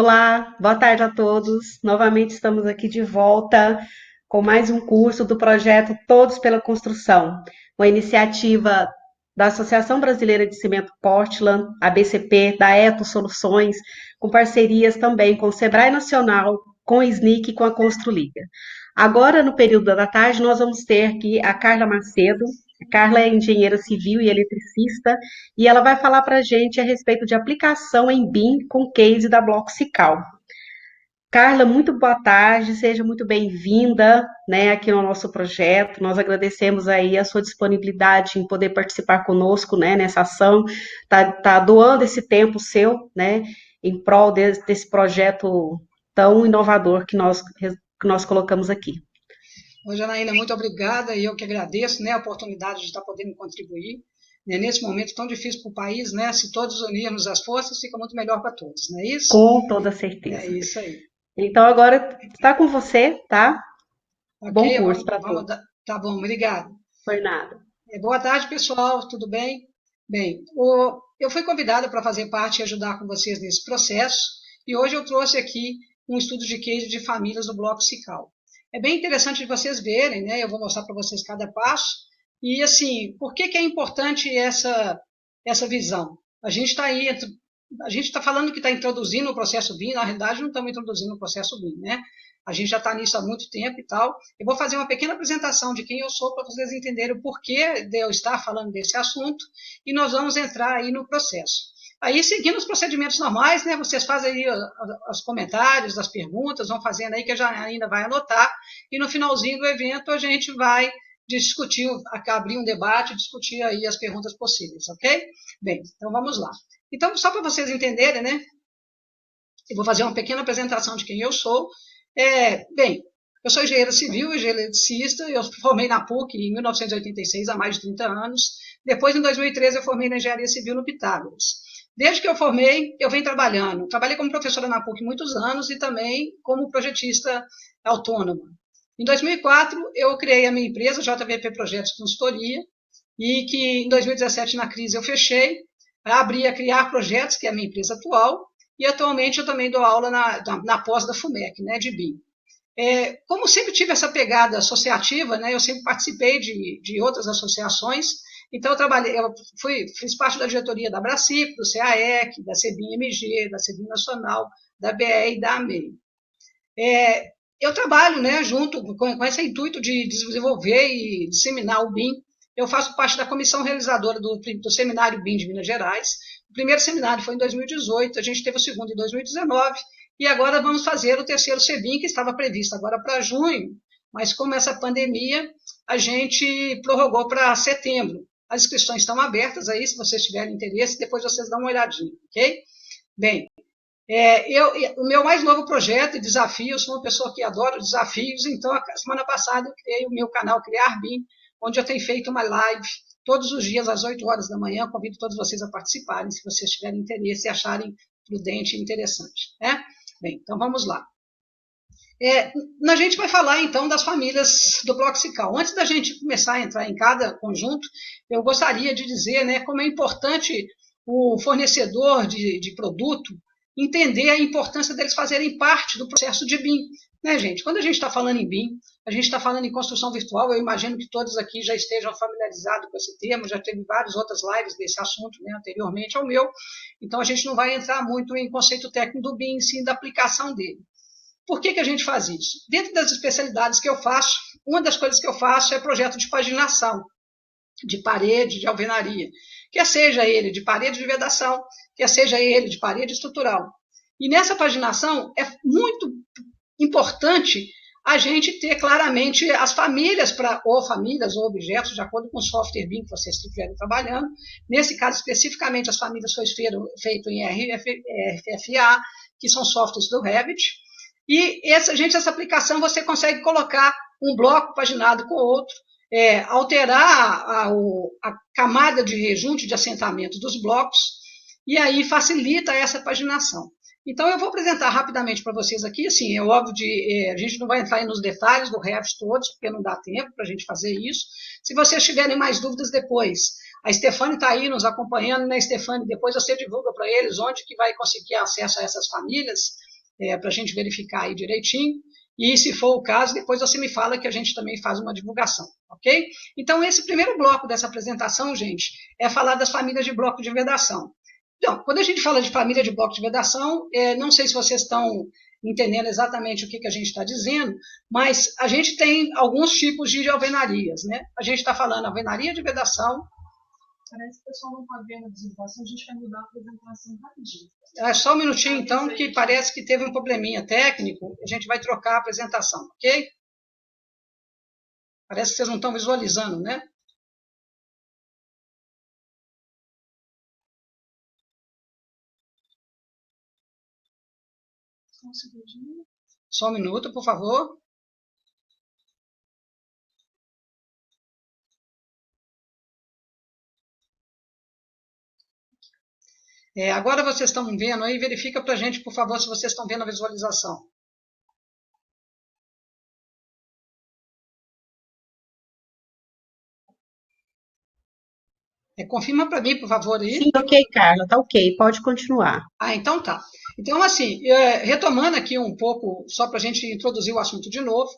Olá, boa tarde a todos. Novamente estamos aqui de volta com mais um curso do projeto Todos pela Construção, uma iniciativa da Associação Brasileira de Cimento Portland, a BCP, da Eto Soluções, com parcerias também com o Sebrae Nacional, com o SNIC e com a Construliga. Agora, no período da tarde, nós vamos ter aqui a Carla Macedo. A Carla é engenheira civil e eletricista e ela vai falar para a gente a respeito de aplicação em BIM com case da Bloco Cical. Carla, muito boa tarde, seja muito bem-vinda, né, aqui no nosso projeto. Nós agradecemos aí a sua disponibilidade em poder participar conosco, né, nessa ação, tá doando esse tempo seu, né, em prol desse projeto tão inovador que nós colocamos aqui. Ô, Janaína, muito obrigada e eu que agradeço, né, a oportunidade de estar podendo contribuir, né, nesse momento tão difícil para o país, né, se todos unirmos as forças, fica muito melhor para todos, não é isso? Com toda É certeza. isso aí. Então agora está com você, tá? Ok, Bom curso para vamos todos. dar. Tá bom, obrigado. Por nada. Boa tarde, pessoal, tudo bem? Bem, eu fui convidada para fazer parte e ajudar com vocês nesse processo, e hoje eu trouxe aqui um estudo de case de famílias do Bloco Cical. É bem interessante de vocês verem, né? Eu vou mostrar para vocês cada passo. E assim, por que é importante essa visão? A gente está aí, a gente está falando que está introduzindo o processo BIM, na realidade não estamos introduzindo o processo BIM, né? A gente já está nisso há muito tempo e tal. Eu vou fazer uma pequena apresentação de quem eu sou para vocês entenderem o porquê de eu estar falando desse assunto e nós vamos entrar aí no processo. Aí, seguindo os procedimentos normais, né, vocês fazem aí os comentários, as perguntas, vão fazendo aí que a Janaína vai anotar, e no finalzinho do evento a gente vai discutir, abrir um debate, discutir aí as perguntas possíveis, ok? Bem, então vamos lá. Então, só para vocês entenderem, né, eu vou fazer uma pequena apresentação de quem eu sou. Bem, eu sou engenheiro civil, engenheiro eletricista, eu formei na PUC em 1986, há mais de 30 anos. Depois, em 2013, eu formei na engenharia civil no Pitágoras. Desde que eu formei, eu venho trabalhando. Trabalhei como professora na PUC muitos anos e também como projetista autônoma. Em 2004, eu criei a minha empresa, JVP Projetos Consultoria, e que em 2017, na crise, eu fechei, abri a Criar Projetos, que é a minha empresa atual, e atualmente eu também dou aula na pós da FUMEC, né, de BIM. Como sempre tive essa pegada associativa, né, eu sempre participei de outras associações, então fiz parte da diretoria da Bracip, do CAEC, da CBIM-MG, da CBIM Nacional, da BE e da AMEI. Eu trabalho, né, junto com esse intuito de desenvolver e disseminar o BIM. Eu faço parte da comissão realizadora do Seminário BIM de Minas Gerais. O primeiro seminário foi em 2018, a gente teve o segundo em 2019, e agora vamos fazer o terceiro CBIM, que estava previsto agora para junho, mas como essa pandemia, a gente prorrogou para setembro. As inscrições estão abertas aí, se vocês tiverem interesse, depois vocês dão uma olhadinha, ok? Bem, o meu mais novo projeto e desafio, eu sou uma pessoa que adora desafios, então a semana passada eu criei o meu canal Criar BIM, onde eu tenho feito uma live todos os dias às 8 horas da manhã, convido todos vocês a participarem, se vocês tiverem interesse e acharem prudente e interessante, né? Bem, então vamos lá. A gente vai falar então das famílias do Bloco Cical. Antes da gente começar a entrar em cada conjunto, eu gostaria de dizer, né, como é importante o fornecedor de produto entender a importância deles fazerem parte do processo de BIM. Né, gente? Quando a gente está falando em BIM, a gente está falando em construção virtual, eu imagino que todos aqui já estejam familiarizados com esse termo, já teve várias outras lives desse assunto, né, anteriormente ao meu, então a gente não vai entrar muito em conceito técnico do BIM, sim da aplicação dele. Por que a gente faz isso? Dentro das especialidades que eu faço, uma das coisas que eu faço é projeto de paginação, de parede, de alvenaria, quer seja ele de parede de vedação, quer seja ele de parede estrutural. E nessa paginação é muito importante a gente ter claramente as famílias, famílias ou objetos, de acordo com o software BIM que vocês estiverem trabalhando. Nesse caso, especificamente, as famílias foi feito em RFA, que são softwares do Revit. E essa aplicação você consegue colocar um bloco paginado com outro, alterar a camada de rejunte de assentamento dos blocos, e aí facilita essa paginação. Então, eu vou apresentar rapidamente para vocês aqui, assim, é óbvio a gente não vai entrar nos detalhes do Revit todos, porque não dá tempo para a gente fazer isso. Se vocês tiverem mais dúvidas depois, a Stefane está aí nos acompanhando, né, Stefane? Depois você divulga para eles onde que vai conseguir acesso a essas famílias, para a gente verificar aí direitinho. E, se for o caso, depois você me fala que a gente também faz uma divulgação, ok? Então, esse primeiro bloco dessa apresentação, gente, é falar das famílias de bloco de vedação. Então, quando a gente fala de família de bloco de vedação, não sei se vocês estão entendendo exatamente o que a gente está dizendo, mas a gente tem alguns tipos de alvenarias, né? A gente está falando alvenaria de vedação. Parece que o pessoal não está vendo a apresentação, a gente vai mudar a apresentação rapidinho. Só um minutinho, então, que parece que teve um probleminha técnico, a gente vai trocar a apresentação, ok? Parece que vocês não estão visualizando, né? Só um segundinho. Só um minuto, por favor. Agora vocês estão vendo aí, verifica para a gente, por favor, se vocês estão vendo a visualização. Confirma para mim, por favor, aí. Sim, ok, Carla, tá ok, pode continuar. Então tá. Então, assim, retomando aqui um pouco, só para a gente introduzir o assunto de novo,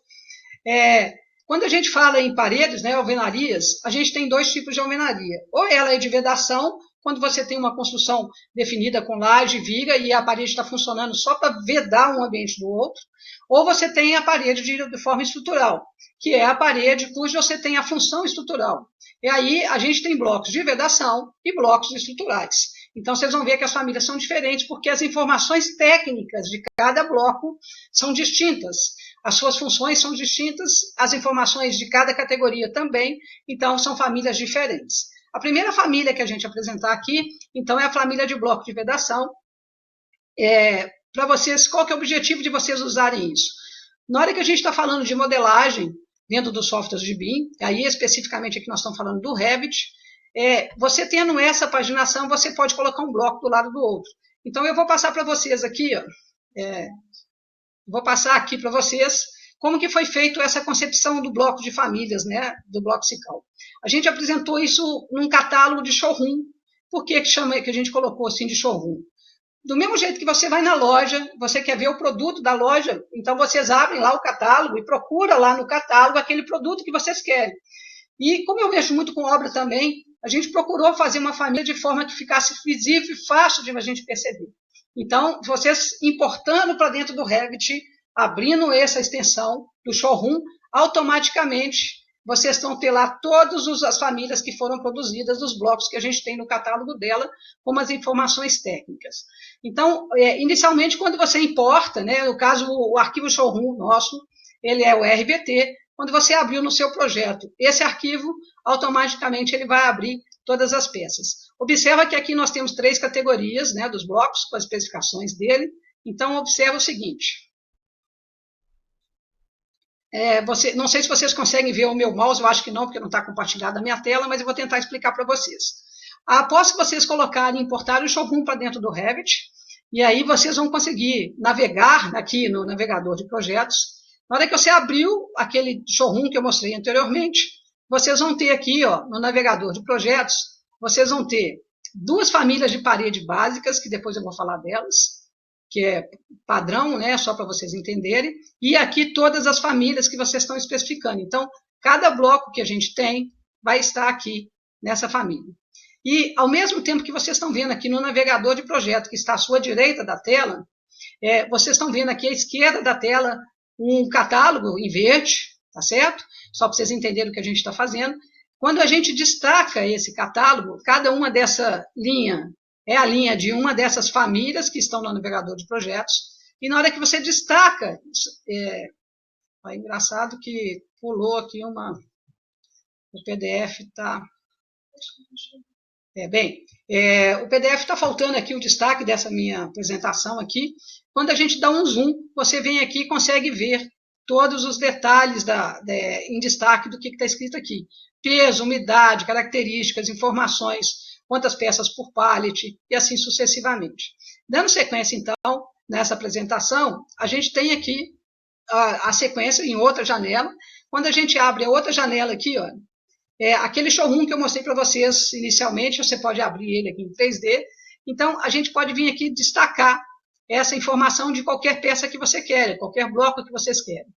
quando a gente fala em paredes, né, alvenarias, a gente tem dois tipos de alvenaria. Ou ela é de vedação, quando você tem uma construção definida com laje, viga, e a parede está funcionando só para vedar um ambiente do outro, ou você tem a parede de forma estrutural, que é a parede cuja você tem a função estrutural. E aí a gente tem blocos de vedação e blocos estruturais. Então, vocês vão ver que as famílias são diferentes, porque as informações técnicas de cada bloco são distintas. As suas funções são distintas, as informações de cada categoria também, então são famílias diferentes. A primeira família que a gente apresentar aqui, então, é a família de bloco de vedação. Para vocês, qual que é o objetivo de vocês usarem isso? Na hora que a gente está falando de modelagem dentro dos softwares de BIM, aí especificamente aqui nós estamos falando do Revit, você tendo essa paginação, você pode colocar um bloco do lado do outro. Então, eu vou passar para vocês aqui, vou passar aqui para vocês como que foi feito essa concepção do bloco de famílias, né, do bloco SICAL. A gente apresentou isso num catálogo de showroom. Por que a gente colocou assim de showroom? Do mesmo jeito que você vai na loja, você quer ver o produto da loja, então vocês abrem lá o catálogo e procuram lá no catálogo aquele produto que vocês querem. E como eu mexo muito com obra também, a gente procurou fazer uma família de forma que ficasse visível e fácil de a gente perceber. Então, vocês importando para dentro do Revit, abrindo essa extensão do showroom, automaticamente vocês vão ter lá todas as famílias que foram produzidas dos blocos que a gente tem no catálogo dela, como as informações técnicas. Então, inicialmente, quando você importa, né, no caso, o arquivo showroom nosso, ele é o RBT, quando você abriu no seu projeto esse arquivo, automaticamente ele vai abrir todas as peças. Observa que aqui nós temos 3 categorias, né, dos blocos, com as especificações dele. Então, observa o seguinte. Não sei se vocês conseguem ver o meu mouse, eu acho que não, porque não está compartilhada a minha tela, mas eu vou tentar explicar para vocês. Após que vocês colocarem e importarem o showroom para dentro do Revit, e aí vocês vão conseguir navegar aqui no navegador de projetos. Na hora que você abriu aquele showroom que eu mostrei anteriormente, vocês vão ter aqui, no navegador de projetos, vocês vão ter 2 famílias de parede básicas, que depois eu vou falar delas, que é padrão, né, só para vocês entenderem, e aqui todas as famílias que vocês estão especificando. Então, cada bloco que a gente tem vai estar aqui nessa família. E, ao mesmo tempo que vocês estão vendo aqui no navegador de projeto, que está à sua direita da tela, vocês estão vendo aqui à esquerda da tela um catálogo em verde, tá certo? Só para vocês entenderem o que a gente está fazendo. Quando a gente destaca esse catálogo, cada uma dessa linha é a linha de uma dessas famílias que estão no navegador de projetos, e na hora que você destaca, é engraçado que pulou aqui o PDF está... o PDF está faltando aqui o destaque dessa minha apresentação aqui. Quando a gente dá um zoom, você vem aqui e consegue ver todos os detalhes em destaque do que está escrito aqui. Peso, umidade, características, informações, quantas peças por pallet e assim sucessivamente. Dando sequência, então, nessa apresentação, a gente tem aqui a sequência em outra janela. Quando a gente abre a outra janela aqui, aquele showroom que eu mostrei para vocês inicialmente, você pode abrir ele aqui em 3D. Então, a gente pode vir aqui destacar essa informação de qualquer peça que você quer, qualquer bloco que vocês querem.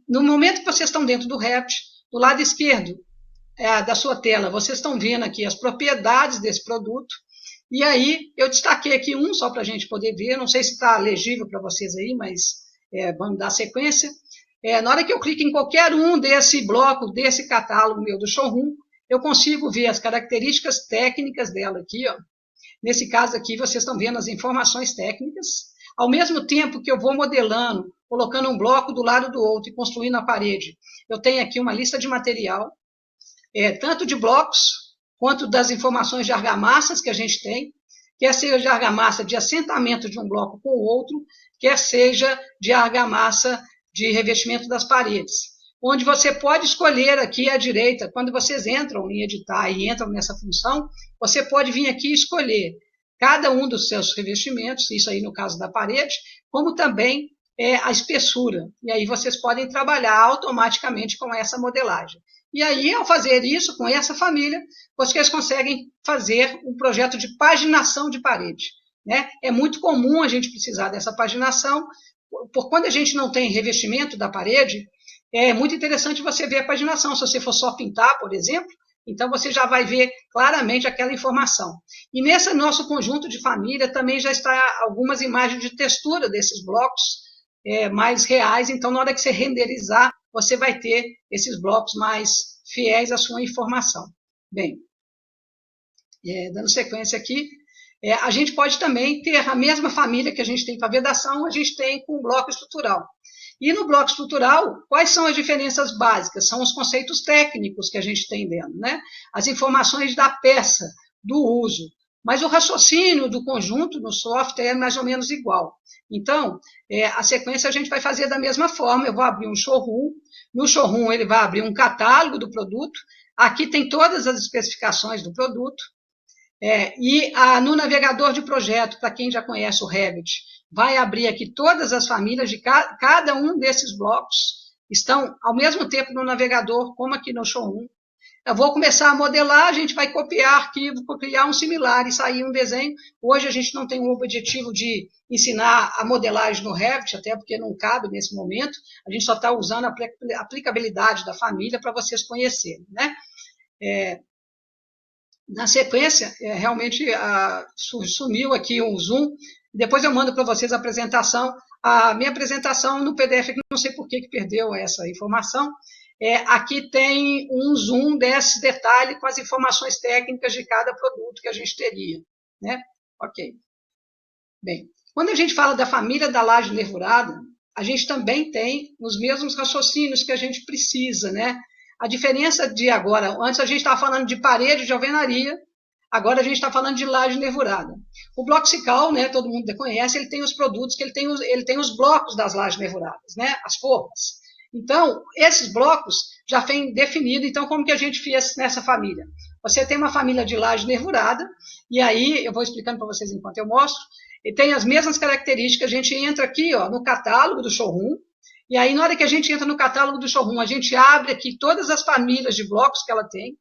No momento que vocês estão dentro do Revit, do lado esquerdo da sua tela, vocês estão vendo aqui as propriedades desse produto. E aí, eu destaquei aqui um só para a gente poder ver, não sei se está legível para vocês aí, mas vamos dar sequência. Na hora que eu clico em qualquer um desse bloco, desse catálogo meu do showroom, eu consigo ver as características técnicas dela aqui, ó. Nesse caso aqui, vocês estão vendo as informações técnicas. Ao mesmo tempo que eu vou modelando, colocando um bloco do lado do outro e construindo a parede, eu tenho aqui uma lista de material, tanto de blocos, quanto das informações de argamassas que a gente tem, quer seja de argamassa de assentamento de um bloco com o outro, quer seja de argamassa de revestimento das paredes, onde você pode escolher aqui à direita, quando vocês entram em editar e entram nessa função, você pode vir aqui e escolher cada um dos seus revestimentos, isso aí no caso da parede, como também a espessura, e aí vocês podem trabalhar automaticamente com essa modelagem. E aí, ao fazer isso com essa família, vocês conseguem fazer um projeto de paginação de parede, né? É muito comum a gente precisar dessa paginação, por quando a gente não tem revestimento da parede, é muito interessante você ver a paginação. Se você for só pintar, por exemplo, então você já vai ver claramente aquela informação. E nesse nosso conjunto de família também já está algumas imagens de textura desses blocos mais reais, então na hora que você renderizar, você vai ter esses blocos mais fiéis à sua informação. Bem, dando sequência aqui, a gente pode também ter a mesma família que a gente tem para vedação, a gente tem com o bloco estrutural. E no bloco estrutural, quais são as diferenças básicas? São os conceitos técnicos que a gente tem dentro, né? As informações da peça, do uso. Mas o raciocínio do conjunto no software é mais ou menos igual. Então, a sequência a gente vai fazer da mesma forma. Eu vou abrir um showroom. No showroom, ele vai abrir um catálogo do produto. Aqui tem todas as especificações do produto. No navegador de projeto, para quem já conhece o Revit, vai abrir aqui todas as famílias de cada um desses blocos. Estão ao mesmo tempo no navegador, como aqui no showroom. Eu vou começar a modelar, a gente vai copiar arquivo, criar um similar e sair um desenho. Hoje a gente não tem o objetivo de ensinar a modelagem no Revit, até porque não cabe nesse momento. A gente só está usando a aplicabilidade da família para vocês conhecerem, né? Na sequência, realmente sumiu aqui um zoom. Depois eu mando para vocês a apresentação. A minha apresentação no PDF, não sei por que perdeu essa informação. Aqui tem um zoom desse detalhe com as informações técnicas de cada produto que a gente teria, né? Ok. Bem, quando a gente fala da família da laje nervurada, a gente também tem os mesmos raciocínios que a gente precisa, né? A diferença de agora, antes a gente estava falando de parede de alvenaria, agora a gente está falando de laje nervurada. O bloco Sical, né, todo mundo conhece, ele tem os produtos, que ele tem os blocos das lajes nervuradas, né, as formas. Então, esses blocos já vêm definidos. Então, como que a gente fez nessa família? Você tem uma família de laje nervurada, e aí eu vou explicando para vocês enquanto eu mostro, e tem as mesmas características. A gente entra aqui no catálogo do showroom, e aí na hora que a gente entra no catálogo do showroom, a gente abre aqui todas as famílias de blocos que ela tem.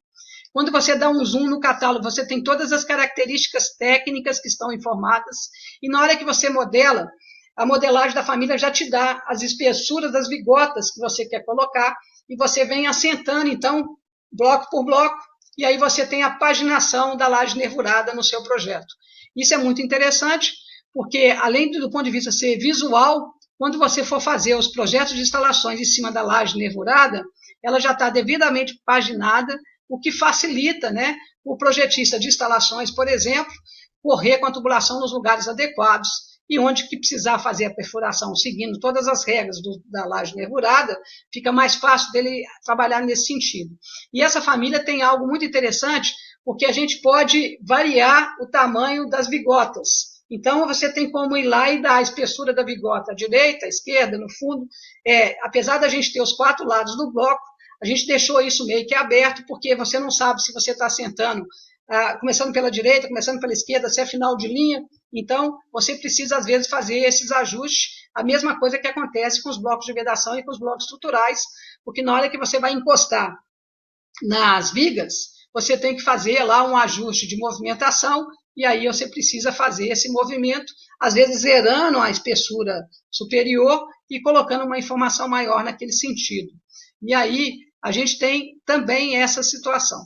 Quando você dá um zoom no catálogo, você tem todas as características técnicas que estão informadas, e na hora que você modela, a modelagem da família já te dá as espessuras das vigotas que você quer colocar, e você vem assentando, então, bloco por bloco, e aí você tem a paginação da laje nervurada no seu projeto. Isso é muito interessante, porque, além do ponto de vista ser visual, quando você for fazer os projetos de instalações em cima da laje nervurada, ela já está devidamente paginada, o que facilita, né, o projetista de instalações, por exemplo, correr com a tubulação nos lugares adequados, e onde que precisar fazer a perfuração seguindo todas as regras da laje nervurada, fica mais fácil dele trabalhar nesse sentido. E essa família tem algo muito interessante, porque a gente pode variar o tamanho das vigotas. Então, você tem como ir lá e dar a espessura da vigota à direita, à esquerda, no fundo. Apesar da gente ter os 4 lados do bloco, a gente deixou isso meio que aberto, porque você não sabe se você está sentando, começando pela direita, começando pela esquerda, se é final de linha. Então, você precisa, às vezes, fazer esses ajustes. A mesma coisa que acontece com os blocos de vedação e com os blocos estruturais, porque na hora que você vai encostar nas vigas, você tem que fazer lá um ajuste de movimentação, e aí você precisa fazer esse movimento, às vezes zerando a espessura superior e colocando uma informação maior naquele sentido. E aí a gente tem também essa situação.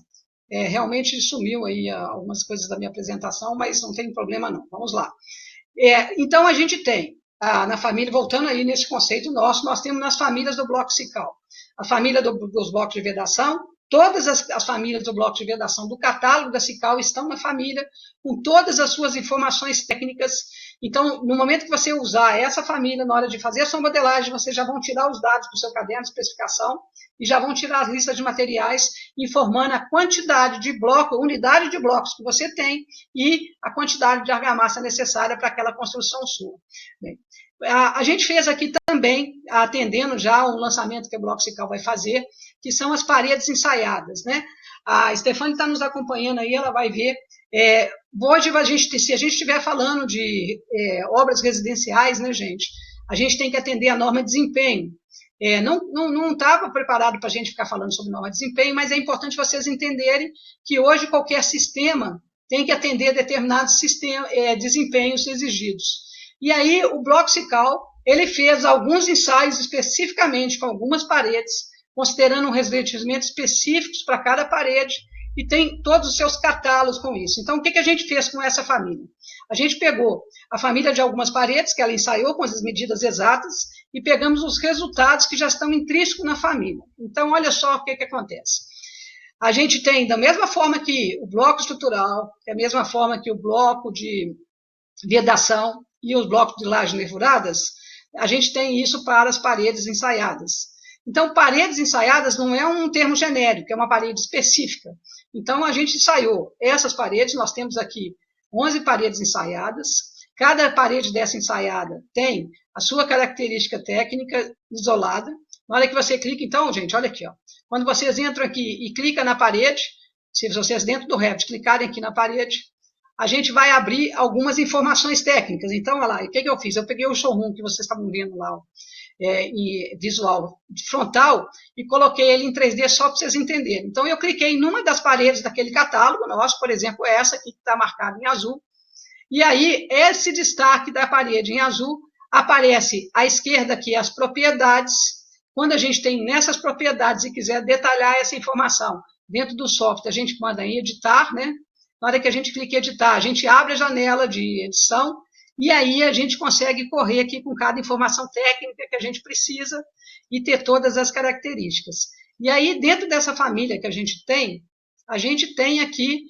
Realmente sumiu aí algumas coisas da minha apresentação, mas não tem problema não. Vamos lá. Então a gente tem, na família, voltando aí nesse conceito nosso, nós temos nas famílias do bloco cical, a família dos blocos de vedação, todas as famílias do bloco de vedação do catálogo da cical estão na família, com todas as suas informações técnicas. Então, no momento que você usar essa família, na hora de fazer a sua modelagem, vocês já vão tirar os dados do seu caderno de especificação e já vão tirar as listas de materiais, informando a quantidade de blocos, unidade de blocos que você tem e a quantidade de argamassa necessária para aquela construção sua. Bem, a gente fez aqui também, atendendo já um lançamento que a Bloco Cical vai fazer, que são as paredes ensaiadas, né? A Stefane está nos acompanhando aí, ela vai ver. Hoje, se a gente estiver falando de obras residenciais, né, gente, a gente tem que atender a norma de desempenho. Não estava preparado para a gente ficar falando sobre norma de desempenho, mas é importante vocês entenderem que hoje qualquer sistema tem que atender determinados desempenhos exigidos. E aí o Bloco Cical, ele fez alguns ensaios especificamente com algumas paredes, considerando revestimentos específicos para cada parede, e tem todos os seus catálogos com isso. Então, o que a gente fez com essa família? A gente pegou a família de algumas paredes, que ela ensaiou com as medidas exatas, e pegamos os resultados que já estão intrínsecos na família. Então, olha só o que acontece. A gente tem, da mesma forma que o bloco estrutural, da mesma forma que o bloco de vedação e os blocos de lajes nervuradas, a gente tem isso para as paredes ensaiadas. Então, paredes ensaiadas não é um termo genérico, é uma parede específica. Então, a gente ensaiou essas paredes, nós temos aqui 11 paredes ensaiadas, cada parede dessa ensaiada tem a sua característica técnica isolada. Na hora que você clica, então, gente, olha aqui, ó. Quando vocês entram aqui e clicam na parede, se vocês dentro do Revit clicarem aqui na parede, a gente vai abrir algumas informações técnicas. Então, olha lá, o que eu fiz? Eu peguei o showroom que vocês estavam vendo lá, visual frontal, e coloquei ele em 3D só para vocês entenderem. Então, eu cliquei numa das paredes daquele catálogo nosso, por exemplo, essa aqui que está marcada em azul, e aí esse destaque da parede em azul aparece à esquerda aqui as propriedades. Quando a gente tem nessas propriedades e quiser detalhar essa informação dentro do software, a gente manda em editar, né? Na hora que a gente clica em editar, a gente abre a janela de edição e aí a gente consegue correr aqui com cada informação técnica que a gente precisa e ter todas as características. E aí, dentro dessa família que a gente tem aqui,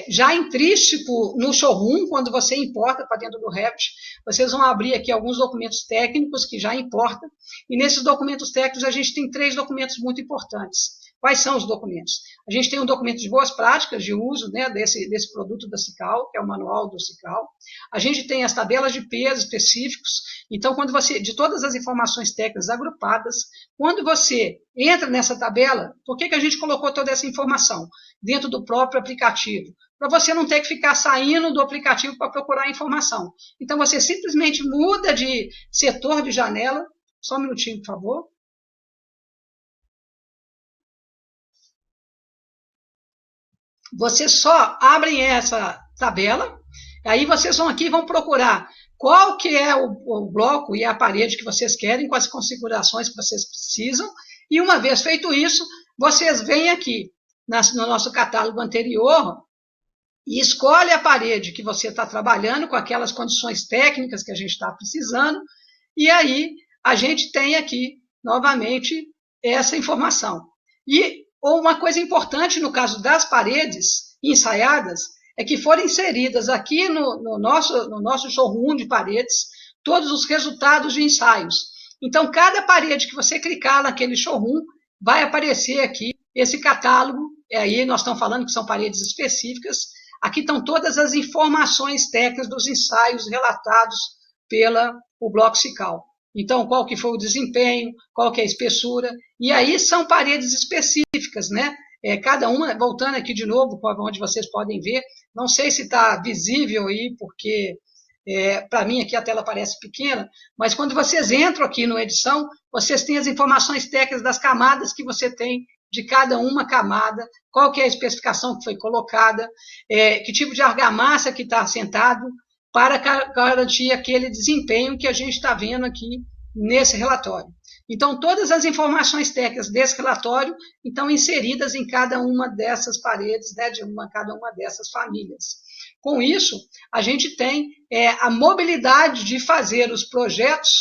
já intrínseco no showroom, quando você importa para dentro do Revit, vocês vão abrir aqui alguns documentos técnicos que já importam, e nesses documentos técnicos a gente tem 3 documentos muito importantes. Quais são os documentos? A gente tem um documento de boas práticas de uso, né, desse produto da Cical, que é o manual do Cical. A gente tem as tabelas de peso específicos. Então, quando você, de todas as informações técnicas agrupadas, quando você entra nessa tabela, por que a gente colocou toda essa informação dentro do próprio aplicativo? Para você não ter que ficar saindo do aplicativo para procurar informação. Então, você simplesmente muda de setor de janela. Só um minutinho, por favor. Vocês só abrem essa tabela, aí vocês vão aqui e vão procurar qual que é o bloco e a parede que vocês querem, com as configurações que vocês precisam, e uma vez feito isso, vocês vêm aqui no nosso catálogo anterior e escolhe a parede que você está trabalhando com aquelas condições técnicas que a gente está precisando, e aí a gente tem aqui, novamente, essa informação. E uma coisa importante no caso das paredes ensaiadas é que foram inseridas aqui no nosso showroom de paredes todos os resultados de ensaios. Então, cada parede que você clicar naquele showroom, vai aparecer aqui esse catálogo. Aí nós estamos falando que são paredes específicas. Aqui estão todas as informações técnicas dos ensaios relatados pelo Bloco Cical. Então, qual que foi o desempenho, qual que é a espessura, e aí são paredes específicas, né? Cada uma, voltando aqui de novo, onde vocês podem ver, não sei se está visível aí, porque para mim aqui a tela parece pequena, mas quando vocês entram aqui no edição, vocês têm as informações técnicas das camadas que você tem de cada uma camada, qual que é a especificação que foi colocada, que tipo de argamassa que está assentado, para garantir aquele desempenho que a gente está vendo aqui nesse relatório. Então, todas as informações técnicas desse relatório estão inseridas em cada uma dessas paredes, né, cada uma dessas famílias. Com isso, a gente tem a mobilidade de fazer os projetos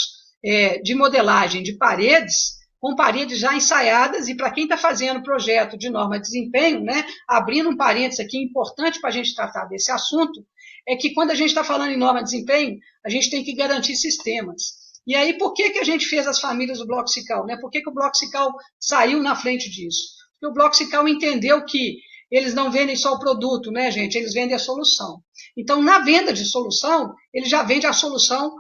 de modelagem de paredes, com paredes já ensaiadas, e para quem está fazendo projeto de norma de desempenho, né, abrindo um parênteses aqui importante para a gente tratar desse assunto, é que quando a gente está falando em norma de desempenho, a gente tem que garantir sistemas. E aí, por que a gente fez as famílias do Bloco SICAL? Né? Por que o Bloco SICAL saiu na frente disso? Porque o Bloco SICAL entendeu que eles não vendem só o produto, né, gente? Eles vendem a solução. Então, na venda de solução, ele já vende a solução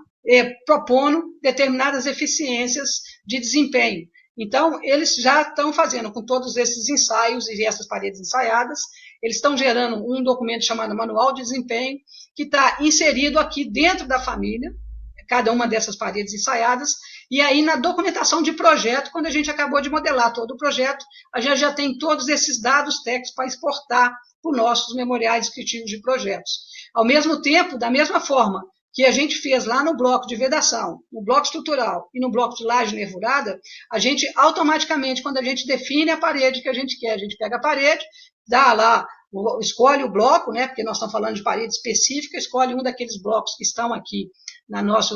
propondo determinadas eficiências de desempenho. Então, eles já estão fazendo com todos esses ensaios e essas paredes ensaiadas, eles estão gerando um documento chamado Manual de Desempenho, que está inserido aqui dentro da família, cada uma dessas paredes ensaiadas, e aí na documentação de projeto, quando a gente acabou de modelar todo o projeto, a gente já tem todos esses dados técnicos para exportar para os nossos memoriais descritivos de projetos. Ao mesmo tempo, da mesma forma que a gente fez lá no bloco de vedação, no bloco estrutural e no bloco de laje nervurada, a gente automaticamente, quando a gente define a parede que a gente quer, a gente pega a parede, dá lá, escolhe o bloco, né, porque nós estamos falando de parede específica, escolhe um daqueles blocos que estão aqui na nossa...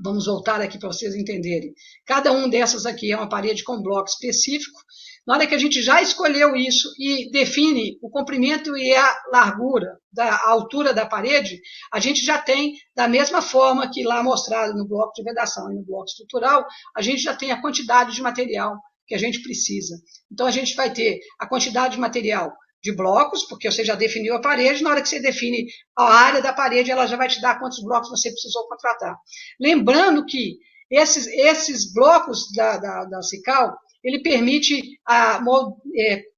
Vamos voltar aqui para vocês entenderem. Cada um dessas aqui é uma parede com bloco específico. Na hora que a gente já escolheu isso e define o comprimento e a largura, a altura da parede, a gente já tem, da mesma forma que lá mostrado no bloco de vedação e no bloco estrutural, a gente já tem a quantidade de material que a gente precisa. Então, a gente vai ter a quantidade de material de blocos, porque você já definiu a parede, na hora que você define a área da parede, ela já vai te dar quantos blocos você precisou contratar. Lembrando que esses blocos da SICAL, ele permite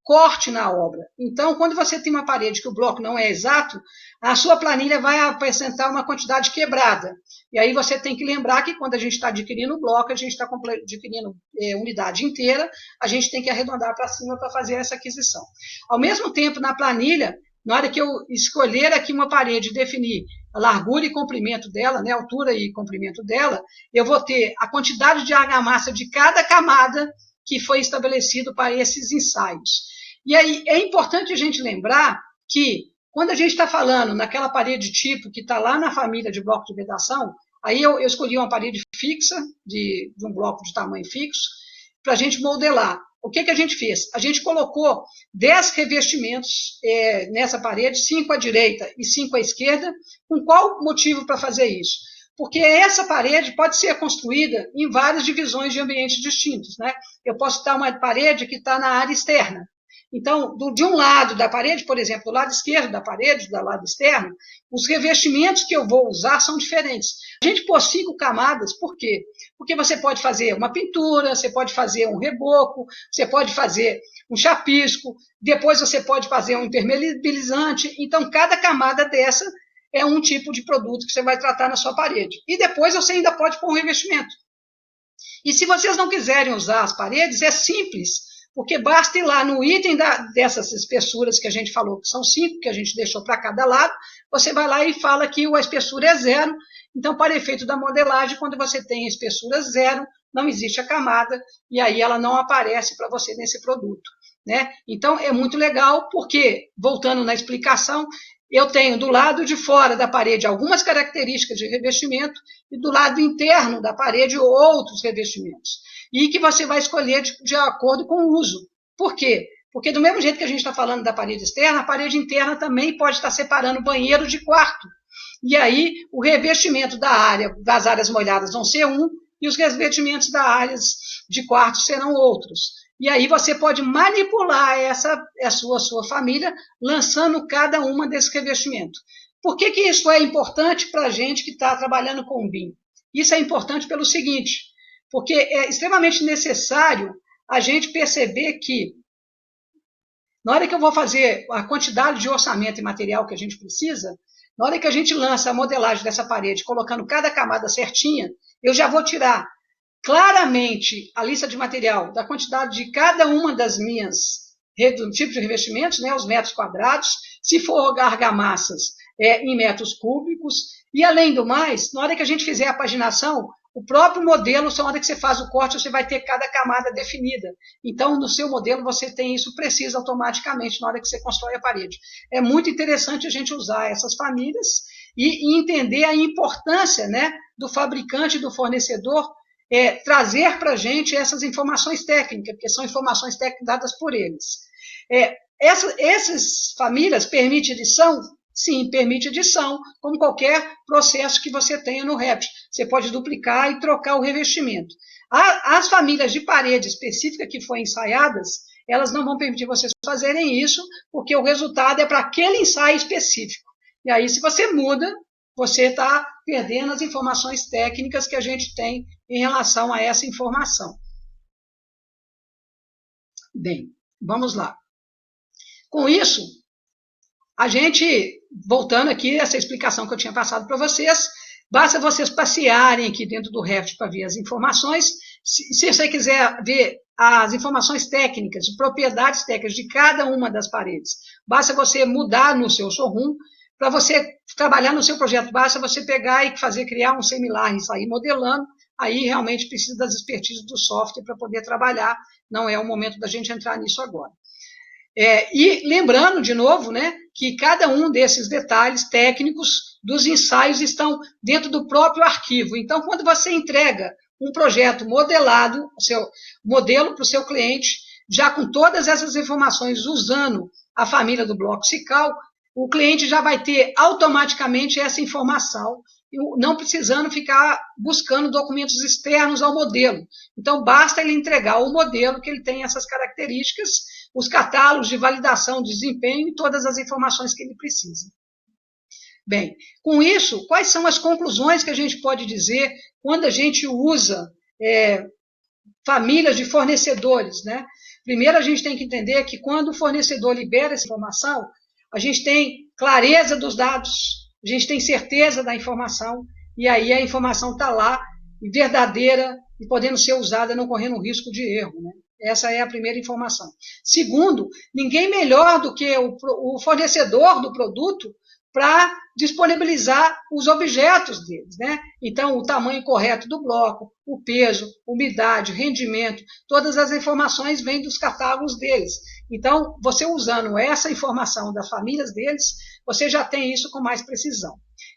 corte na obra. Então, quando você tem uma parede que o bloco não é exato, a sua planilha vai apresentar uma quantidade quebrada. E aí você tem que lembrar que quando a gente está adquirindo o bloco, a gente está adquirindo unidade inteira, a gente tem que arredondar para cima para fazer essa aquisição. Ao mesmo tempo, na planilha, na hora que eu escolher aqui uma parede e definir a largura e comprimento dela, né, altura e comprimento dela, eu vou ter a quantidade de argamassa de cada camada que foi estabelecido para esses ensaios. E aí é importante a gente lembrar que, quando a gente está falando naquela parede tipo que está lá na família de bloco de vedação, aí eu escolhi uma parede fixa, de um bloco de tamanho fixo, para a gente modelar. O que a gente fez? A gente colocou 10 revestimentos nessa parede, 5 à direita e 5 à esquerda. Com qual motivo para fazer isso? Porque essa parede pode ser construída em várias divisões de ambientes distintos, né? Eu posso ter uma parede que está na área externa. Então, de um lado da parede, por exemplo, do lado esquerdo da parede, do lado externo, os revestimentos que eu vou usar são diferentes. A gente pôs 5 camadas, por quê? Porque você pode fazer uma pintura, você pode fazer um reboco, você pode fazer um chapisco, depois você pode fazer um impermeabilizante. Então, cada camada dessa é um tipo de produto que você vai tratar na sua parede. E depois você ainda pode pôr um revestimento. E se vocês não quiserem usar as paredes, é simples, porque basta ir lá no item dessas espessuras que a gente falou, que são 5, que a gente deixou para cada lado, você vai lá e fala que a espessura é 0. Então, para efeito da modelagem, quando você tem a espessura 0, não existe a camada, e aí ela não aparece para você nesse produto, né? Então, é muito legal, porque, voltando na explicação, eu tenho do lado de fora da parede algumas características de revestimento e do lado interno da parede outros revestimentos. E que você vai escolher de acordo com o uso. Por quê? Porque do mesmo jeito que a gente está falando da parede externa, a parede interna também pode estar separando banheiro de quarto. E aí o revestimento das áreas molhadas vão ser um e os revestimentos das áreas de quarto serão outros. E aí você pode manipular a sua família, lançando cada uma desses revestimentos. Por que isso é importante para a gente que está trabalhando com o BIM? Isso é importante pelo seguinte, porque é extremamente necessário a gente perceber que, na hora que eu vou fazer a quantidade de orçamento e material que a gente precisa, na hora que a gente lança a modelagem dessa parede, colocando cada camada certinha, eu já vou tirar claramente a lista de material da quantidade de cada uma das minhas tipos de revestimentos, né, os metros quadrados, se for argamassas, em metros cúbicos, e além do mais, na hora que a gente fizer a paginação, o próprio modelo, só na hora que você faz o corte, você vai ter cada camada definida. Então, no seu modelo, você tem isso preciso automaticamente na hora que você constrói a parede. É muito interessante a gente usar essas famílias e entender a importância, né, do fabricante e do fornecedor trazer para a gente essas informações técnicas, porque são informações técnicas dadas por eles. Essas famílias permitem edição? Sim, permite edição, como qualquer processo que você tenha no Revit. Você pode duplicar e trocar o revestimento. As famílias de parede específica que foram ensaiadas, elas não vão permitir vocês fazerem isso, porque o resultado é para aquele ensaio específico. E aí, se você muda, você está perdendo as informações técnicas que a gente tem em relação a essa informação. Bem, vamos lá. Com isso, a gente, voltando aqui, essa explicação que eu tinha passado para vocês, basta vocês passearem aqui dentro do Revit para ver as informações. Se você quiser ver as informações técnicas, de propriedades técnicas de cada uma das paredes, basta você mudar no seu showroom. Para você trabalhar no seu projeto, basta você pegar e criar um semilar e sair modelando. Aí realmente precisa das expertises do software para poder trabalhar. Não é o momento da gente entrar nisso agora. E lembrando, de novo, né, que cada um desses detalhes técnicos dos ensaios estão dentro do próprio arquivo. Então, quando você entrega um projeto modelado, o seu modelo para o seu cliente, já com todas essas informações usando a família do bloco SICAL, o cliente já vai ter automaticamente essa informação, não precisando ficar buscando documentos externos ao modelo. Então, basta ele entregar o modelo que ele tem essas características, os catálogos de validação de desempenho e todas as informações que ele precisa. Bem, com isso, quais são as conclusões que a gente pode dizer quando a gente usa famílias de fornecedores, né? Primeiro, a gente tem que entender que quando o fornecedor libera essa informação, a gente tem clareza dos dados, a gente tem certeza da informação, e aí a informação está lá, verdadeira, e podendo ser usada, não correndo risco de erro, né? Essa é a primeira informação. Segundo, ninguém melhor do que o fornecedor do produto para disponibilizar os objetos deles, né? Então, o tamanho correto do bloco, o peso, umidade, rendimento, todas as informações vêm dos catálogos deles. Então, você usando essa informação das famílias deles, você já tem isso com mais precisão.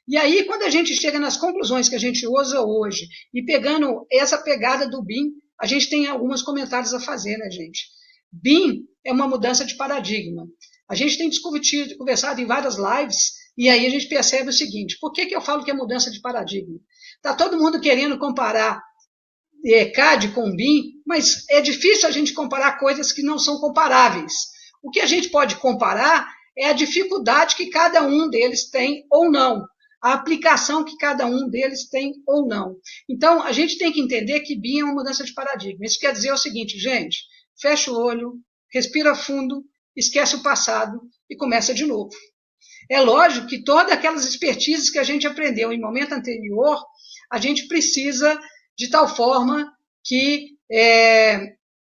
E aí, quando a gente chega nas conclusões que a gente usa hoje, e pegando essa pegada do BIM, a gente tem alguns comentários a fazer, né, gente? BIM é uma mudança de paradigma. A gente tem conversado em várias lives, e aí a gente percebe o seguinte: por que eu falo que é mudança de paradigma? Está todo mundo querendo comparar CAD com BIM, mas é difícil a gente comparar coisas que não são comparáveis. O que a gente pode comparar é a dificuldade que cada um deles tem ou não, a aplicação que cada um deles tem ou não. Então, a gente tem que entender que BIM é uma mudança de paradigma. Isso quer dizer o seguinte, gente: fecha o olho, respira fundo, esquece o passado e começa de novo. É lógico que todas aquelas expertises que a gente aprendeu em momento anterior, a gente precisa de tal forma que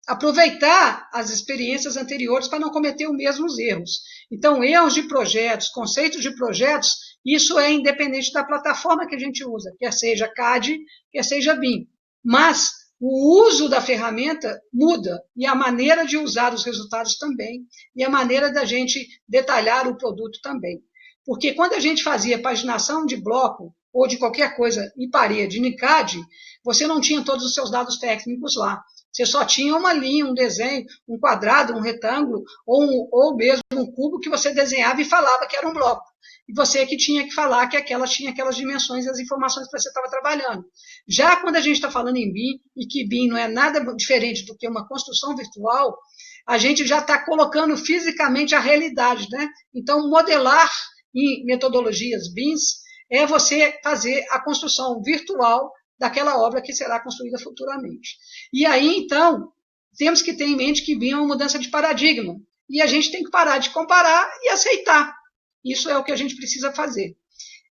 aproveitar as experiências anteriores para não cometer os mesmos erros. Então, erros de projetos, conceitos de projetos, isso é independente da plataforma que a gente usa, quer seja CAD, quer seja BIM. Mas o uso da ferramenta muda, e a maneira de usar os resultados também, e a maneira da gente detalhar o produto também. Porque quando a gente fazia paginação de bloco, ou de qualquer coisa em parede, em CAD, você não tinha todos os seus dados lá. Você só tinha uma linha, um desenho, um quadrado, um retângulo, ou mesmo um cubo que você desenhava e falava que era um bloco. E você que tinha que falar que tinha aquelas dimensões e as informações que você estava trabalhando. Já quando a gente está falando em BIM, e que BIM não é nada diferente do que uma construção virtual, a gente já está colocando fisicamente a realidade, né? Então, modelar em metodologias BIMs é você fazer a construção virtual daquela obra que será construída futuramente. E aí, então, temos que ter em mente que BIM é uma mudança de paradigma. E a gente tem que parar de comparar e aceitar. Isso é o que a gente precisa fazer.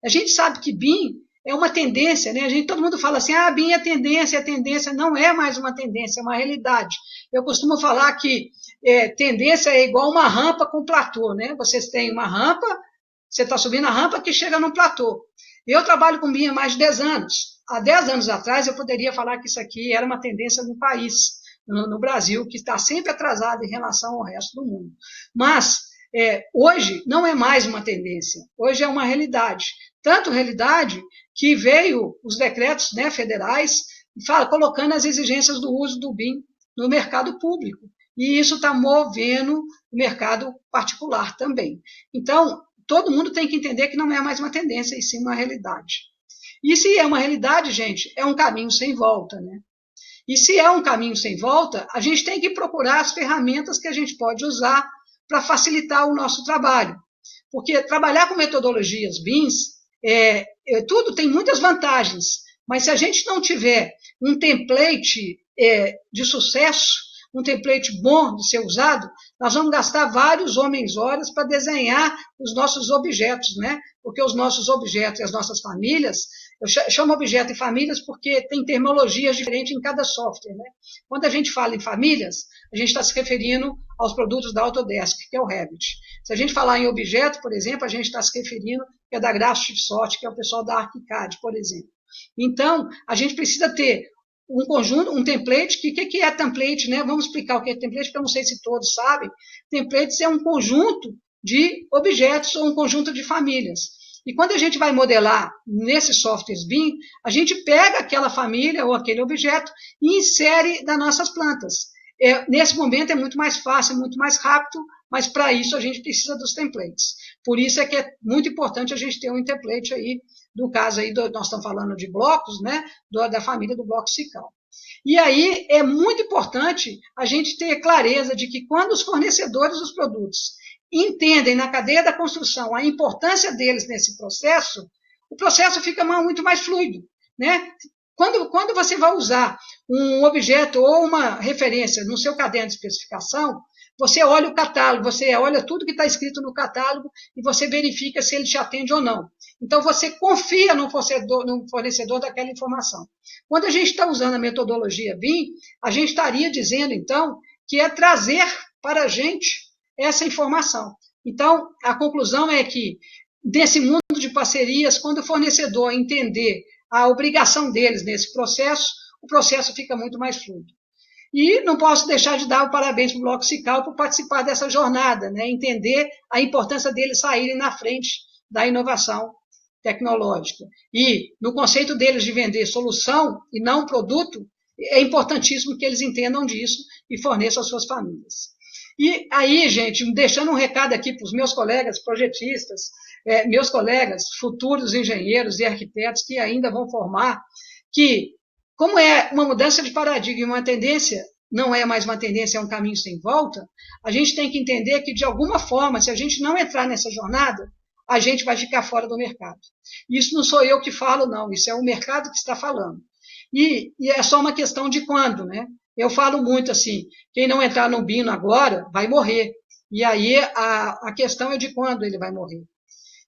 A gente sabe que BIM é uma tendência, né? Todo mundo fala assim, BIM é tendência, não é mais uma tendência, é uma realidade. Eu costumo falar que tendência é igual uma rampa com platô, né? Vocês têm uma rampa, você está subindo a rampa que chega num platô. Eu trabalho com BIM há mais de 10 anos. Há 10 anos atrás, eu poderia falar que isso aqui era uma tendência no país, no Brasil, que está sempre atrasado em relação ao resto do mundo. Mas, hoje, não é mais uma tendência. Hoje é uma realidade. Tanto realidade que veio os decretos, né, federais colocando as exigências do uso do BIM no mercado público. E isso está movendo o mercado particular também. Então, todo mundo tem que entender que não é mais uma tendência, e sim uma realidade. E se é uma realidade, gente, é um caminho sem volta, né? E se é um caminho sem volta, a gente tem que procurar as ferramentas que a gente pode usar para facilitar o nosso trabalho. Porque trabalhar com metodologias BIMs, tudo tem muitas vantagens, mas se a gente não tiver um template de sucesso, um template bom de ser usado, nós vamos gastar vários homens-horas para desenhar os nossos objetos, né? Porque os nossos objetos e as nossas famílias, eu chamo objeto e famílias porque tem terminologias diferentes em cada software, né? Quando a gente fala em famílias, a gente está se referindo aos produtos da Autodesk, que é o Revit. Se a gente falar em objeto, por exemplo, a gente está se referindo que é da Graphisoft, que é o pessoal da ArchiCAD, por exemplo. Então, a gente precisa ter um conjunto, um template, que é template, né? Vamos explicar o que é template, porque eu não sei se todos sabem. Templates é um conjunto de objetos ou um conjunto de famílias. E quando a gente vai modelar nesses softwares BIM, a gente pega aquela família ou aquele objeto e insere nas nossas plantas. Nesse momento é muito mais fácil, muito mais rápido, mas para isso a gente precisa dos templates. Por isso é que é muito importante a gente ter um template aí, no caso aí, nós estamos falando de blocos, né, da família do bloco SICAL. E aí é muito importante a gente ter clareza de que quando os fornecedores dos produtos entendem na cadeia da construção a importância deles nesse processo, o processo fica muito mais fluido, né? Quando você vai usar um objeto ou uma referência no seu caderno de especificação, você olha o catálogo, você olha tudo que está escrito no catálogo e você verifica se ele te atende ou não. Então, você confia no fornecedor daquela informação. Quando a gente está usando a metodologia BIM, a gente estaria dizendo, então, que é trazer para a gente essa informação. Então, a conclusão é que, nesse mundo de parcerias, quando o fornecedor entender a obrigação deles nesse processo, o processo fica muito mais fluido. E não posso deixar de dar o parabéns para o Bloco SICAL por participar dessa jornada, né? Entender a importância deles saírem na frente da inovação tecnológica. E, no conceito deles de vender solução e não produto, é importantíssimo que eles entendam disso e forneçam às suas famílias. E aí, gente, deixando um recado aqui para os meus colegas projetistas, meus colegas futuros engenheiros e arquitetos que ainda vão formar, que, como é uma mudança de paradigma, uma tendência, não é mais uma tendência, é um caminho sem volta, a gente tem que entender que, de alguma forma, se a gente não entrar nessa jornada, a gente vai ficar fora do mercado. Isso não sou eu que falo, não, isso é o mercado que está falando. E é só uma questão de quando, né? Eu falo muito assim, quem não entrar no BIM agora vai morrer. E aí a questão é de quando ele vai morrer.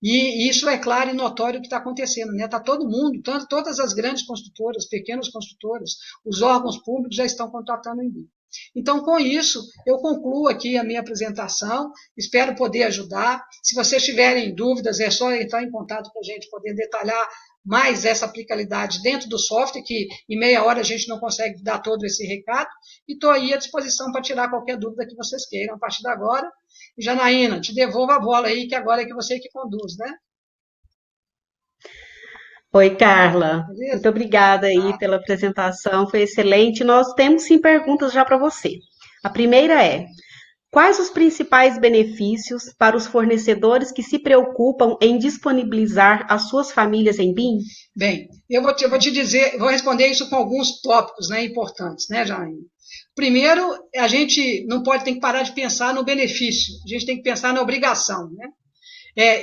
E isso é claro e notório o que está acontecendo, né? Está todo mundo, todas as grandes construtoras, pequenas construtoras, os órgãos públicos já estão contratando em BIM. Então, com isso, eu concluo aqui a minha apresentação, espero poder ajudar. Se vocês tiverem dúvidas, é só entrar em contato para a gente poder detalhar mais essa aplicabilidade dentro do software, que em meia hora a gente não consegue dar todo esse recado, e estou aí à disposição para tirar qualquer dúvida que vocês queiram a partir de agora. E, Janaína, te devolvo a bola aí, que agora é que você que conduz, né? Oi, Carla. Beleza? Muito obrigada aí pela apresentação, foi excelente. Nós temos sim perguntas já para você. A primeira é: quais os principais benefícios para os fornecedores que se preocupam em disponibilizar as suas famílias em BIM? Bem, eu vou te dizer, vou responder isso com alguns tópicos, né, importantes, né, Janaína? Primeiro, a gente não pode ter que parar de pensar no benefício, a gente tem que pensar na obrigação, né?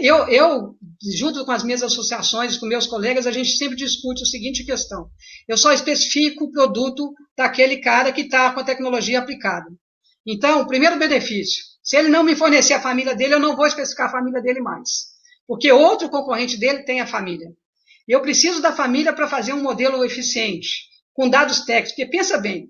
Eu, junto com as minhas associações, com meus colegas, a gente sempre discute a seguinte questão: eu só especifico o produto daquele cara que está com a tecnologia aplicada. Então, o primeiro benefício, se ele não me fornecer a família dele, eu não vou especificar a família dele mais, porque outro concorrente dele tem a família. Eu preciso da família para fazer um modelo eficiente, com dados técnicos, porque pensa bem,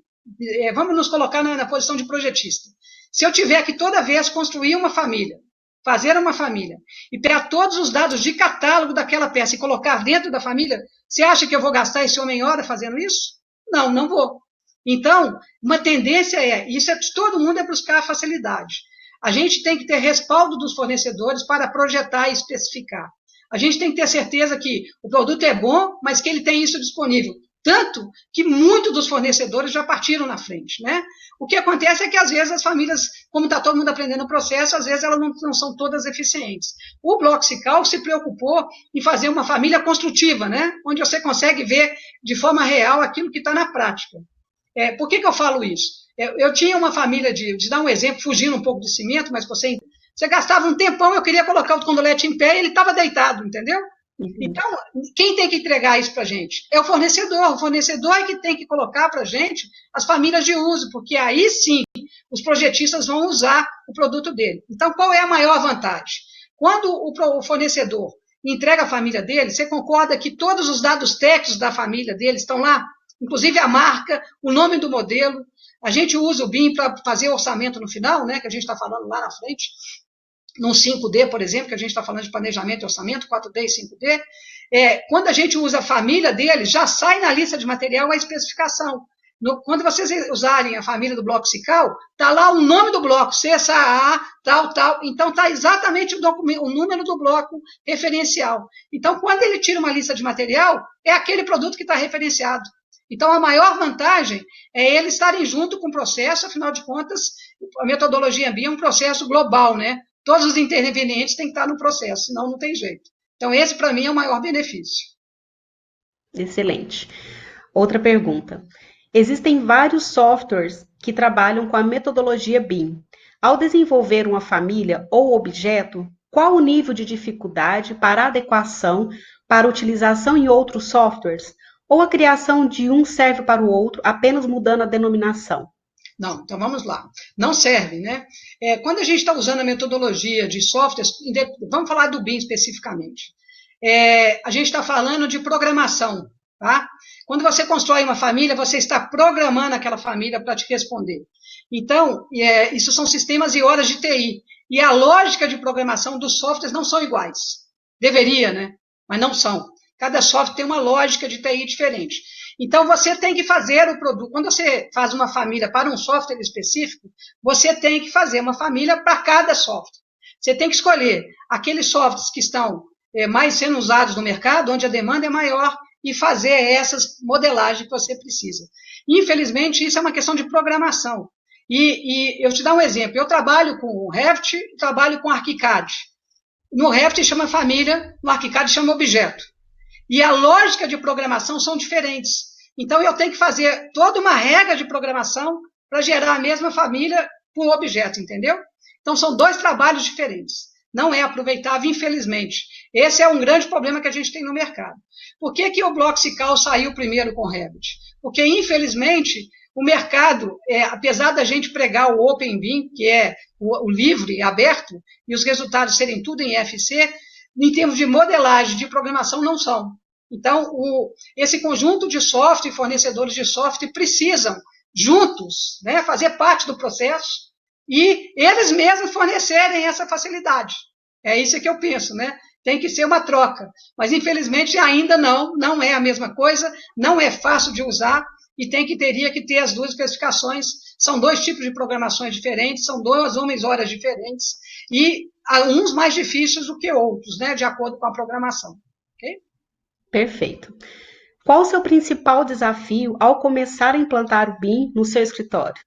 vamos nos colocar na posição de projetista. Se eu tiver que toda vez construir uma família, fazer uma família, e pegar todos os dados de catálogo daquela peça e colocar dentro da família, você acha que eu vou gastar esse homem hora fazendo isso? Não, não vou. Então, uma tendência isso é de todo mundo, é buscar a facilidade. A gente tem que ter respaldo dos fornecedores para projetar e especificar. A gente tem que ter certeza que o produto é bom, mas que ele tem isso disponível. Tanto que muitos dos fornecedores já partiram na frente, né? O que acontece é que, às vezes, as famílias, como está todo mundo aprendendo o processo, às vezes elas não são todas eficientes. O Bloco Sical se preocupou em fazer uma família construtiva, né? Onde você consegue ver de forma real aquilo que está na prática. Por que eu falo isso? Eu tinha uma família, de dar um exemplo, fugindo um pouco de cimento, mas você gastava um tempão, eu queria colocar o condolete em pé e ele estava deitado, entendeu? Então, quem tem que entregar isso para a gente? É o fornecedor. O fornecedor é que tem que colocar para a gente as famílias de uso, porque aí sim os projetistas vão usar o produto dele. Então, qual é a maior vantagem? Quando o fornecedor entrega a família dele, você concorda que todos os dados técnicos da família dele estão lá? Inclusive a marca, o nome do modelo. A gente usa o BIM para fazer orçamento no final, né, que a gente está falando lá na frente. Num 5D, por exemplo, que a gente está falando de planejamento e orçamento, 4D e 5D, quando a gente usa a família dele, já sai na lista de material a especificação. Quando vocês usarem a família do bloco Sical, está lá o nome do bloco, CSAA, tal, então está exatamente o número do bloco referencial. Então, quando ele tira uma lista de material, é aquele produto que está referenciado. Então, a maior vantagem é eles estarem junto com o processo, afinal de contas, a metodologia BIM é um processo global, né? Todos os intervenientes têm que estar no processo, senão não tem jeito. Então, esse, para mim, é o maior benefício. Excelente. Outra pergunta. Existem vários softwares que trabalham com a metodologia BIM. Ao desenvolver uma família ou objeto, qual o nível de dificuldade para adequação para utilização em outros softwares? Ou a criação de um serve para o outro, apenas mudando a denominação? Não, então vamos lá. Não serve, né? Quando a gente está usando a metodologia de softwares, vamos falar do BIM especificamente. A gente está falando de programação, tá? Quando você constrói uma família, você está programando aquela família para te responder. Então, isso são sistemas e horas de TI. E a lógica de programação dos softwares não são iguais. Deveria, né? Mas não são. Cada software tem uma lógica de TI diferente. Então, você tem que fazer o produto. Quando você faz uma família para um software específico, você tem que fazer uma família para cada software. Você tem que escolher aqueles softwares que estão mais sendo usados no mercado, onde a demanda é maior, e fazer essas modelagens que você precisa. Infelizmente, isso é uma questão de programação. E eu te dar um exemplo. Eu trabalho com o Revit e trabalho com o ArchiCAD. No Revit chama família, no ArchiCAD chama objeto. E a lógica de programação são diferentes. Então, eu tenho que fazer toda uma regra de programação para gerar a mesma família por objeto, entendeu? Então, são dois trabalhos diferentes. Não é aproveitável, infelizmente. Esse é um grande problema que a gente tem no mercado. Por que o Bloco Sical saiu primeiro com o Revit? Porque, infelizmente, o mercado, apesar da gente pregar o Open BIM, que é o livre, aberto, e os resultados serem tudo em FC, em termos de modelagem, de programação, não são. Então, esse conjunto de software e fornecedores de software precisam, juntos, né, fazer parte do processo e eles mesmos fornecerem essa facilidade. É isso que eu penso, né? Tem que ser uma troca. Mas, infelizmente, ainda não é a mesma coisa, não é fácil de usar e teria que ter as duas especificações. São dois tipos de programações diferentes, são duas horas diferentes e uns mais difíceis do que outros, né, de acordo com a programação. Okay? Perfeito. Qual o seu principal desafio ao começar a implantar o BIM no seu escritório?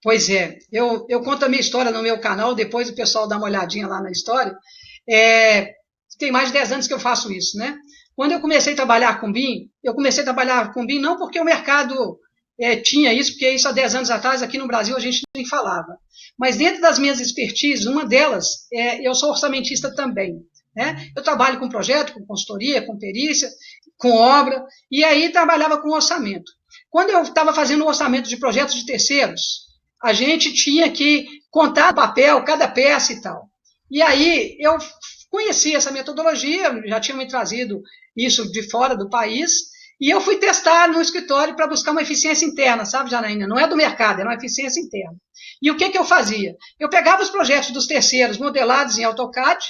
Pois é, eu conto a minha história no meu canal, depois o pessoal dá uma olhadinha lá na história. Tem mais de 10 anos que eu faço isso, né? Quando eu comecei a trabalhar com BIM, não porque o mercado tinha isso, porque isso há 10 anos atrás, aqui no Brasil, a gente nem falava. Mas dentro das minhas expertises, uma delas, eu sou orçamentista também. Né? Eu trabalho com projeto, com consultoria, com perícia, com obra, e aí trabalhava com orçamento. Quando eu estava fazendo o orçamento de projetos de terceiros, a gente tinha que contar no papel cada peça e tal. E aí eu conheci essa metodologia, já tinham me trazido isso de fora do país, e eu fui testar no escritório para buscar uma eficiência interna, sabe, Janaína? Não é do mercado, era uma eficiência interna. E o que eu fazia? Eu pegava os projetos dos terceiros modelados em AutoCAD,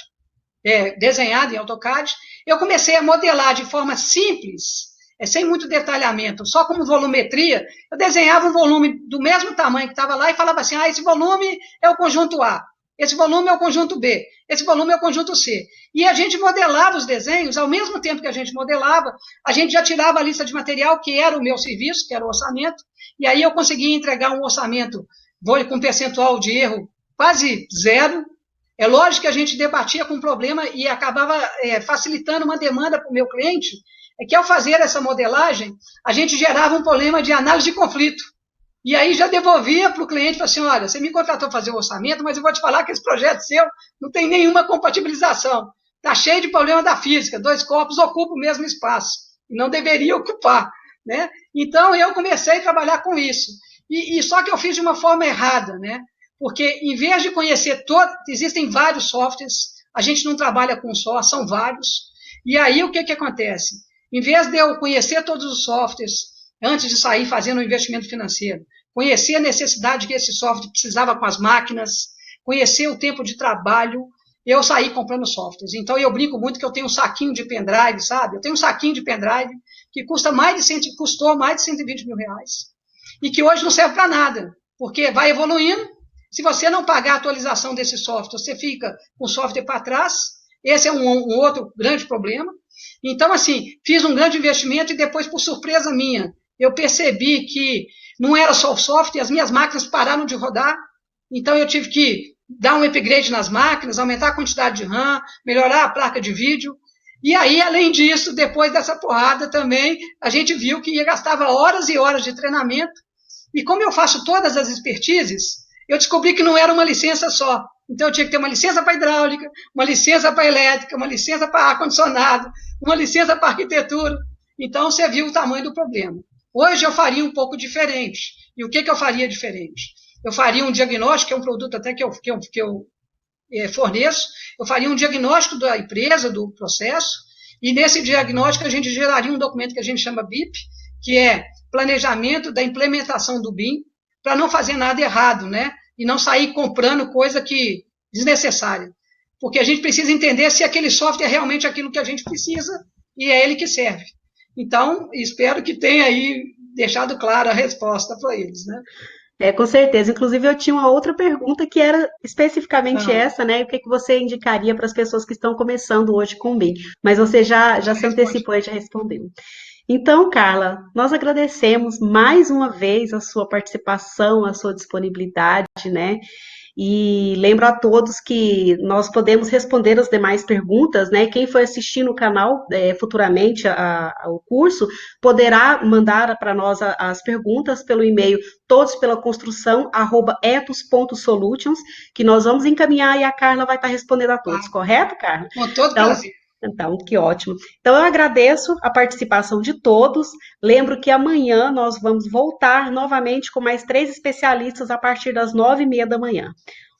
desenhado em AutoCAD, eu comecei a modelar de forma simples, sem muito detalhamento, só como volumetria, eu desenhava um volume do mesmo tamanho que estava lá e falava assim, esse volume é o conjunto A, esse volume é o conjunto B, esse volume é o conjunto C. E a gente modelava os desenhos, ao mesmo tempo que a gente modelava, a gente já tirava a lista de material, que era o meu serviço, que era o orçamento, e aí eu conseguia entregar um orçamento com um percentual de erro quase zero. É lógico que a gente debatia com um problema e acabava facilitando uma demanda para o meu cliente, que ao fazer essa modelagem, a gente gerava um problema de análise de conflito. E aí já devolvia para o cliente, falava assim, olha, você me contratou para fazer o orçamento, mas eu vou te falar que esse projeto seu não tem nenhuma compatibilização. Está cheio de problema da física, 2 corpos ocupam o mesmo espaço, e não deveria ocupar. Né? Então, eu comecei a trabalhar com isso. E só que eu fiz de uma forma errada, né? Porque em vez de conhecer existem vários softwares, a gente não trabalha com só, são vários. E aí o que acontece? Em vez de eu conhecer todos os softwares antes de sair fazendo um investimento financeiro, conhecer a necessidade que esse software precisava com as máquinas, conhecer o tempo de trabalho, eu saí comprando softwares. Então eu brinco muito que eu tenho um saquinho de pendrive, sabe? Eu tenho um saquinho de pendrive que custou mais de 120 mil reais e que hoje não serve para nada, porque vai evoluindo. Se você não pagar a atualização desse software, você fica com o software para trás. Esse é um outro grande problema. Então, assim, fiz um grande investimento e depois, por surpresa minha, eu percebi que não era só o software, as minhas máquinas pararam de rodar. Então, eu tive que dar um upgrade nas máquinas, aumentar a quantidade de RAM, melhorar a placa de vídeo. E aí, além disso, depois dessa porrada também, a gente viu que gastava horas e horas de treinamento. E como eu faço todas as expertises, eu descobri que não era uma licença só. Então, eu tinha que ter uma licença para hidráulica, uma licença para elétrica, uma licença para ar-condicionado, uma licença para arquitetura. Então, você viu o tamanho do problema. Hoje, eu faria um pouco diferente. E o que eu faria diferente? Eu faria um diagnóstico, que é um produto até que eu forneço, eu faria um diagnóstico da empresa, do processo, e nesse diagnóstico a gente geraria um documento que a gente chama BIP, que é planejamento da implementação do BIM, para não fazer nada errado, né? E não sair comprando coisa que desnecessária. Porque a gente precisa entender se aquele software é realmente aquilo que a gente precisa e é ele que serve. Então, espero que tenha aí deixado clara a resposta para eles, né? Com certeza. Inclusive, eu tinha uma outra pergunta que era especificamente essa, né? O que você indicaria para as pessoas que estão começando hoje com o BIM? Mas você já se antecipou e já respondeu. Então, Carla, nós agradecemos mais uma vez a sua participação, a sua disponibilidade, né? E lembro a todos que nós podemos responder as demais perguntas, né? Quem for assistir no canal futuramente ao curso, poderá mandar para nós as perguntas pelo e-mail todospelaconstrução@ethos.solutions, que nós vamos encaminhar e a Carla vai estar respondendo a todos, correto, Carla? Com todo prazer. Então, que ótimo. Então, eu agradeço a participação de todos. Lembro que amanhã nós vamos voltar novamente com mais 3 especialistas a partir das 9h30 da manhã.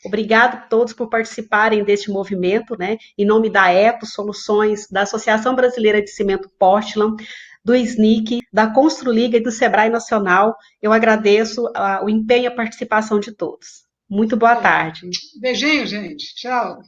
Obrigado a todos por participarem deste movimento, né? Em nome da Ethos Soluções, da Associação Brasileira de Cimento Portland, do SNIC, da Construliga e do Sebrae Nacional. Eu agradeço o empenho e a participação de todos. Muito boa tarde. Beijinho, gente. Tchau.